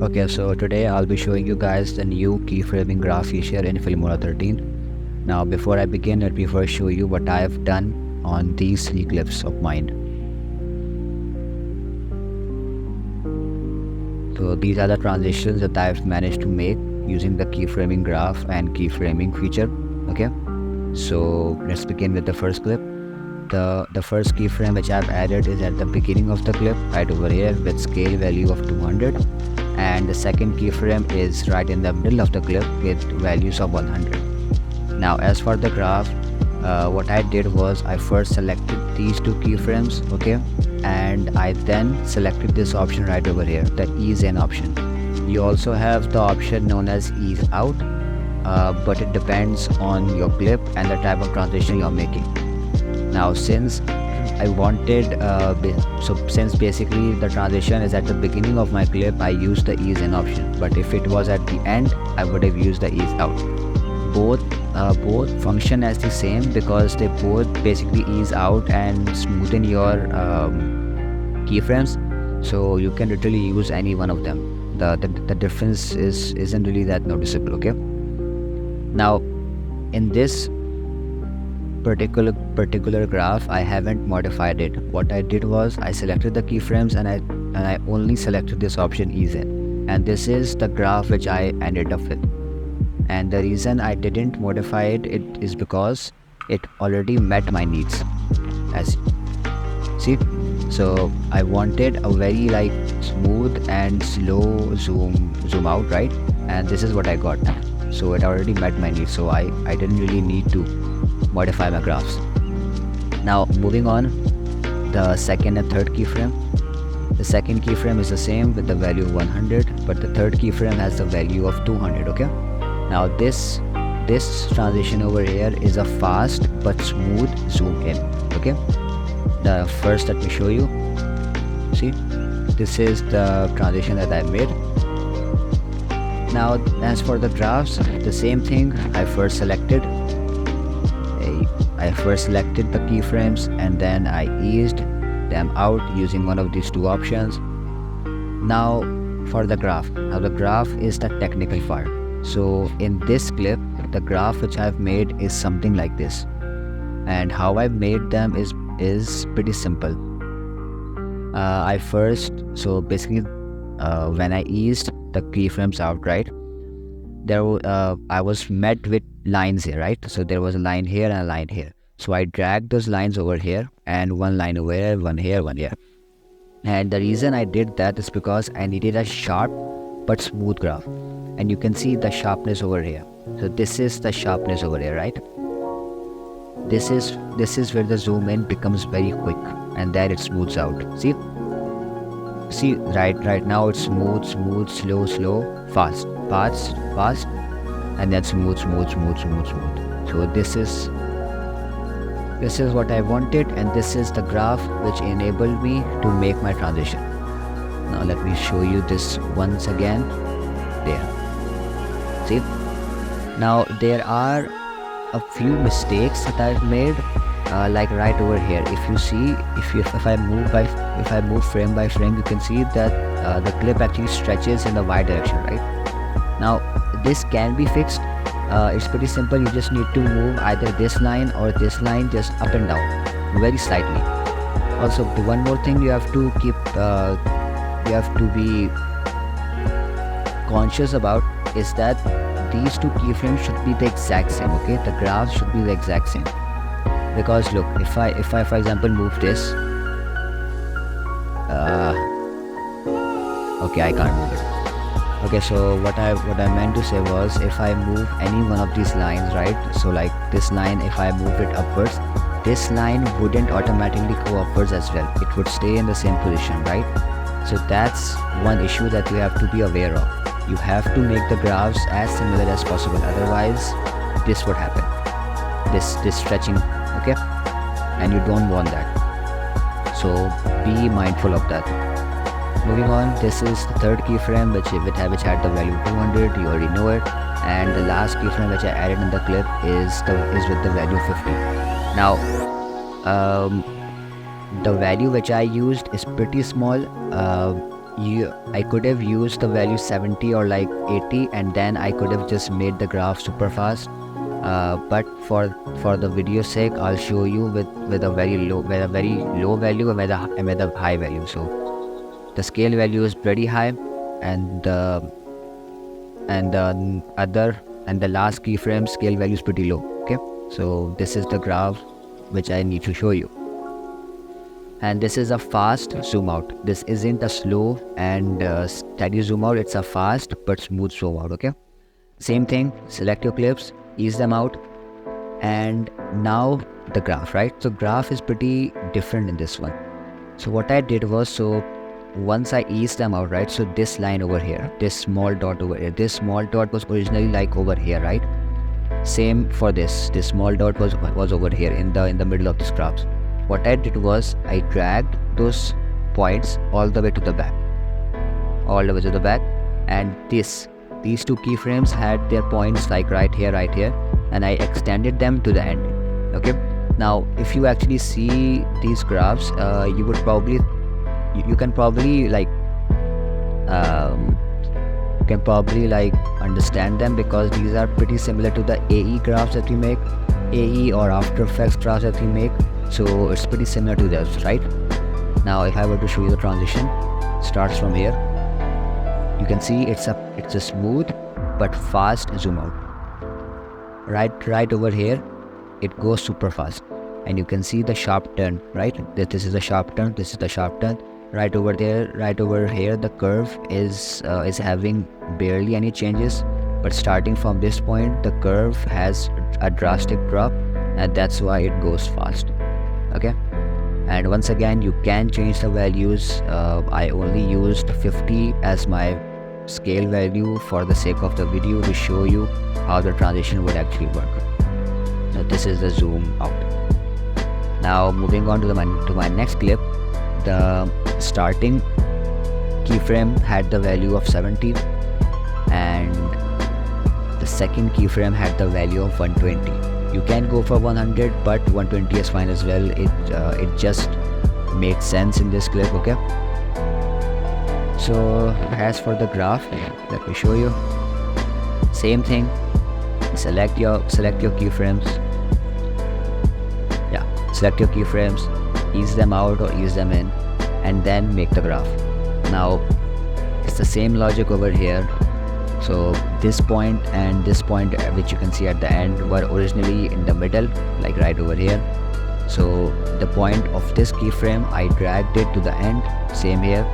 Okay, so today I'll be showing you guys the new keyframing graph feature in Filmora 13. Now before I begin, let me first show you what I have done on these three clips of mine. So these are the transitions that I've managed to make using the keyframing graph and keyframing feature. Okay, so let's begin with the first clip. The first keyframe which I've added is at the beginning of the clip, right over here with scale value of 200, and the second keyframe is right in the middle of the clip with values of 100. Now as for the graph, what I did was I first selected these two keyframes, okay, and I then selected this option right over here, the ease in option. You also have the option known as ease out, but it depends on your clip and the type of transition you're making. Now since I wanted, since basically the transition is at the beginning of my clip, I used the ease in option, but if it was at the end, I would have used the ease out. Both function as the same because they both basically ease out and smoothen your keyframes, so you can literally use any one of them. The difference isn't really that noticeable. Okay, now in this particular graph I haven't modified it. What I did was I selected the keyframes and I only selected this option ease in, and this is the graph which I ended up with. And the reason I didn't modify it is because it already met my needs, as see. So I wanted a very like smooth and slow zoom out, right? And this is what I got. So it already met my needs, so I didn't really need to modify my graphs. Now moving on, the second and third keyframe. The second keyframe is the same with the value of 100, but the third keyframe has the value of 200. Okay, now this transition over here is a fast but smooth zoom in. Okay, the first, let me show you. See, this is the transition that I made. Now as for the graphs, the same thing. I first selected the keyframes and then I eased them out using one of these two options. Now for the graph. Now the graph is the technical part. So in this clip, the graph which I've made is something like this, and how I made them is pretty simple. I first, so basically when I eased the keyframes out, right, there I was met with lines here, right? So there was a line here and a line here. So I dragged those lines over here, and one line over here, one here, one here. And the reason I did that is because I needed a sharp but smooth graph. And you can see the sharpness over here. So this is the sharpness over here, right? This is where the zoom in becomes very quick, and then it smooths out. See, right now it's smooth, slow, fast, and then smooth. So this is what I wanted, and this is the graph which enabled me to make my transition. Now let me show you this once again. There, see, now there are a few mistakes that I've made, like right over here. If you see, if I move frame by frame, you can see that the clip actually stretches in the y direction, right? Now this can be fixed. It's pretty simple. You just need to move either this line or this line just up and down very slightly. Also, the one more thing you have to keep you have to be conscious about is that these two keyframes should be the exact same. Okay, the graphs should be the exact same, because look, if I for example move this, okay, I can't move it. Okay, so what I meant to say was, if I move any one of these lines, right, so like this line, if I move it upwards, this line wouldn't automatically go upwards as well. It would stay in the same position, right? So that's one issue that you have to be aware of. You have to make the graphs as similar as possible, otherwise this would happen, this stretching. Okay, and you don't want that, so be mindful of that. Moving on, this is the third keyframe which had the value 200. You already know it. And the last keyframe which I added in the clip is with the value 50. Now the value which I used is pretty small. I could have used the value 70 or like 80, and then I could have just made the graph super fast. But for the video sake, I'll show you with a very low value and with a high value. So the scale value is pretty high, and the last keyframe scale value is pretty low. Okay, so this is the graph which I need to show you. And this is a fast zoom out. This isn't a slow and steady zoom out. It's a fast but smooth zoom out. Okay, same thing. Select your clips, ease them out, and now the graph, right? So graph is pretty different in this one. So what I did was, so once I eased them out, right? So this line over here, this small dot over here, this small dot was originally like over here, right? Same for this small dot was over here in the middle of this graph. What I did was I dragged those points all the way to the back, and these two keyframes had their points like right here, and I extended them to the end. Okay, now if you actually see these graphs, you can probably understand them, because these are pretty similar to the AE graphs that we make, AE or After Effects graphs that we make. So it's pretty similar to those, right? Now if I were to show you the transition, starts from here. You can see it's a smooth but fast zoom out. Right over here, it goes super fast, and you can see the sharp turn, right? This is a sharp turn. This is the sharp turn. Right over there, right over here, the curve is having barely any changes, but starting from this point, the curve has a drastic drop, and that's why it goes fast. Okay, and once again, you can change the values. I only used 50 as my scale value for the sake of the video to show you how the transition would actually work. Now this is the zoom out. Now moving on to my next clip, the starting keyframe had the value of 70, and the second keyframe had the value of 120. You can go for 100, but 120 is fine as well. It just made sense in this clip. Okay, so as for the graph, let me show you. Same thing. Select your keyframes. Yeah, select your keyframes, ease them out or ease them in, and then make the graph. Now it's the same logic over here. So this point and this point, which you can see at the end, were originally in the middle, like right over here. So the point of this keyframe, I dragged it to the end, same here,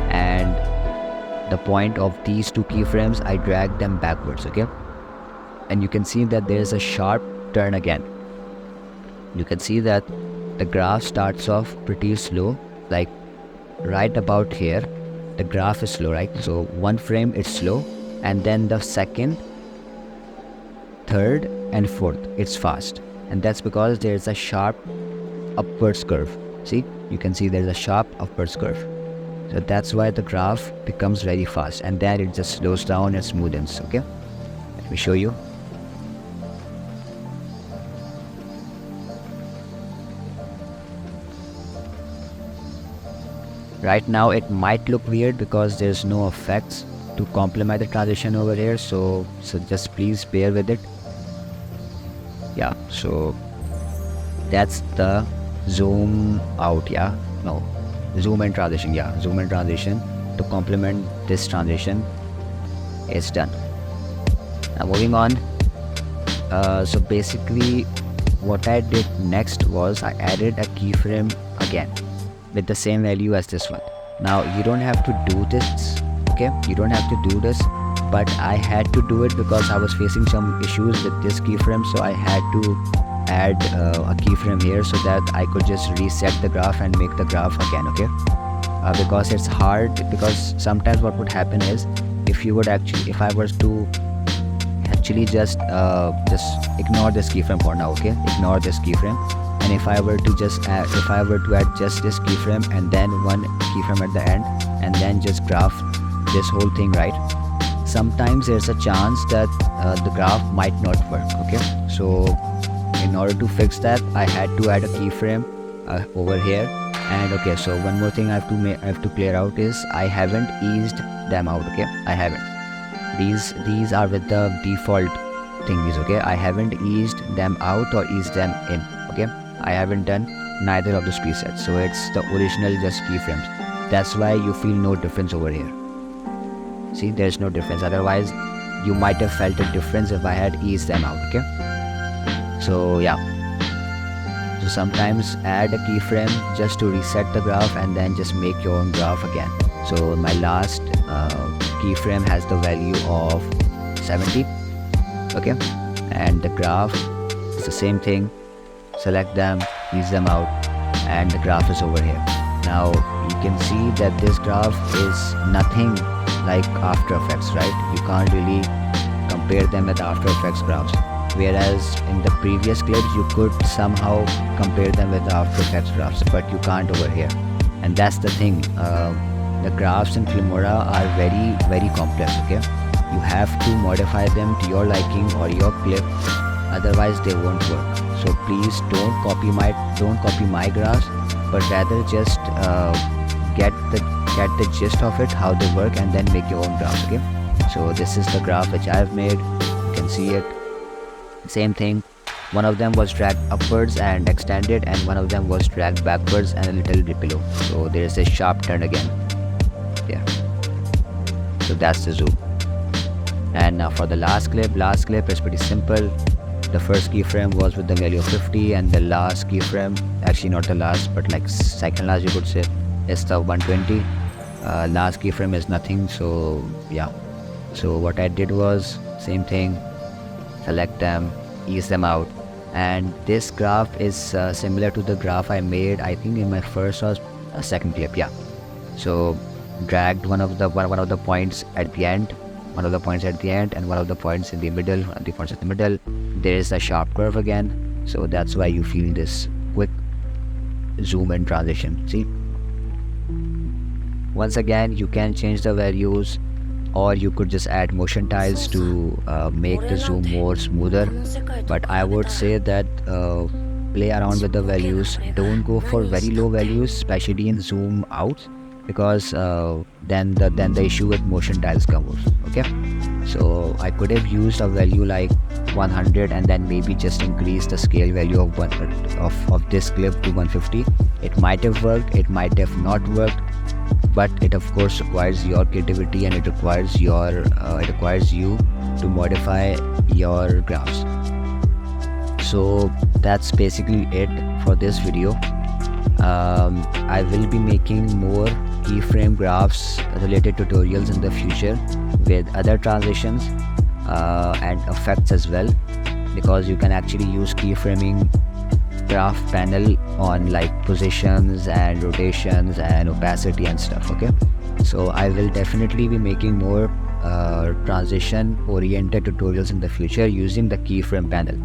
and the point of these two keyframes, I dragged them backwards. Okay, and you can see that there is a sharp turn again. You can see that the graph starts off pretty slow, like right about here. The graph is slow, right? So one frame it's slow, and then the second, third, and fourth, it's fast. And that's because there's a sharp upwards curve. See, you can see there's a sharp upwards curve. So that's why the graph becomes very fast, and then it just slows down and smoothens. Okay, let me show you. Right now it might look weird because there's no effects to complement the transition over here, so just please bear with it. Yeah, so that's the zoom out. Yeah, no, zoom in transition. Yeah, zoom in transition to complement this transition is done. Now moving on. So basically what I did next was I added a keyframe again with the same value as this one. Now you don't have to do this. Okay, you don't have to do this, but I had to do it because I was facing some issues with this keyframe, so I had to add a keyframe here so that I could just reset the graph and make the graph again. Okay, because it's hard, because sometimes what would happen is if I was to actually just ignore this keyframe for now. Okay, ignore this keyframe, and if I were to add just this keyframe and then one keyframe at the end, and then just graph this whole thing, right? Sometimes there's a chance that the graph might not work. Okay, so in order to fix that, I had to add a keyframe over here And okay, so one more thing I have to clear out is I haven't eased them out. Okay, I haven't. These are with the default thingies. Okay, I haven't eased them out or eased them in. Okay, I haven't done neither of those presets, so it's the original just keyframes. That's why you feel no difference over here. See, there's no difference. Otherwise you might have felt a difference if I had eased them out. Okay, so yeah, so sometimes add a keyframe just to reset the graph and then just make your own graph again. So my last keyframe has the value of 70. Okay, and the graph is the same thing. Select them, ease them out, and the graph is over here. Now you can see that this graph is nothing like After Effects, right? You can't really compare them with After Effects graphs. Whereas in the previous clips you could somehow compare them with the After Effects graphs, but you can't over here. And that's the thing. The graphs in Filmora are very complex. Okay, you have to modify them to your liking or your clip, otherwise they won't work. So please don't copy my graphs, but rather just get the gist of it, how they work, and then make your own graphs. Okay, so this is the graph which I've made. You can see it. Same thing. One of them was dragged upwards and extended, and one of them was dragged backwards and a little bit below. So there is a sharp turn again. There. So that's the zoom. And now for the last clip is pretty simple. The first keyframe was with the value of 50, and the last keyframe, actually not the last, but like second last you could say, is the 120. Last keyframe is nothing. So yeah. So what I did was same thing. Select them, ease them out, and this graph is similar to the graph I made, I think, in my first or second clip. Yeah. So dragged one of the points at the end, and one of the points in the middle. There is a sharp curve again, so that's why you feel this quick zoom in transition. See, once again you can change the values, or you could just add motion tiles to make the zoom more smoother. But I would say that play around with the values. Don't go for very low values, especially in zoom out, because then the issue with motion tiles comes. Okay, so I could have used a value like 100 and then maybe just increase the scale value of this clip to 150. It might have worked, it might have not worked, but it of course requires your creativity, and it requires you to modify your graphs. So that's basically it for this video. I will be making more keyframe graphs related tutorials in the future with other transitions and effects as well, because you can actually use keyframing graph panel on like positions and rotations and opacity and stuff. Okay, so I will definitely be making more transition oriented tutorials in the future using the keyframe panel.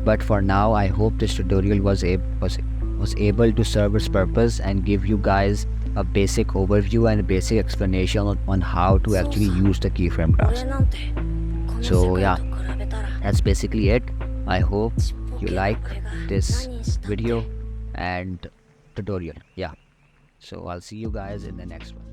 But for now, I hope this tutorial was able to serve its purpose and give you guys a basic overview and a basic explanation on how to actually use the keyframe graphs. So yeah, that's basically it. I hope you like this video and tutorial. Yeah, so I'll see you guys in the next one.